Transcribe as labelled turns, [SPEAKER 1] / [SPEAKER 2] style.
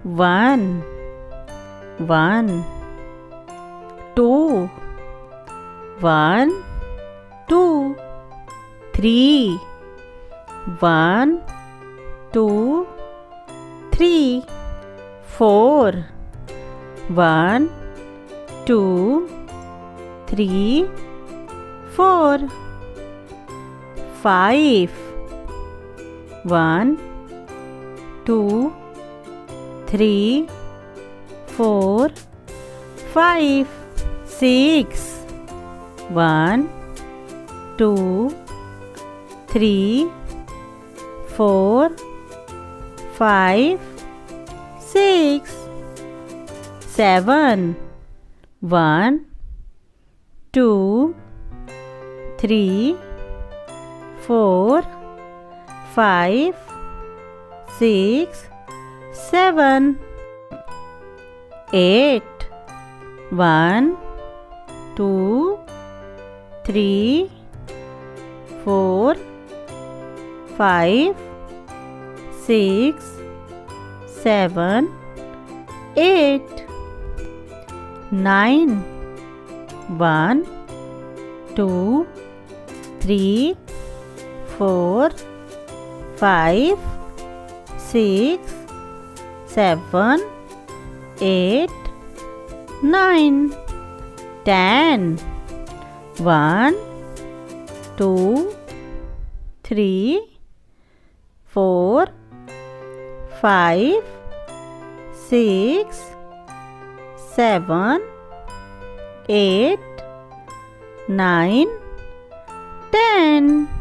[SPEAKER 1] 1 1 2 1 2 3 1 2 3 4 1 2 3 4 5 1 2 3 4 5 6 1 2 3 4 5 6 7 1 2 3 4 5 6 7 8 1 2 3 4 5 6 7 8 9 1 2 3 4 5 6 7 8 9 10 1 2 3 4 5 6 7 8 9 10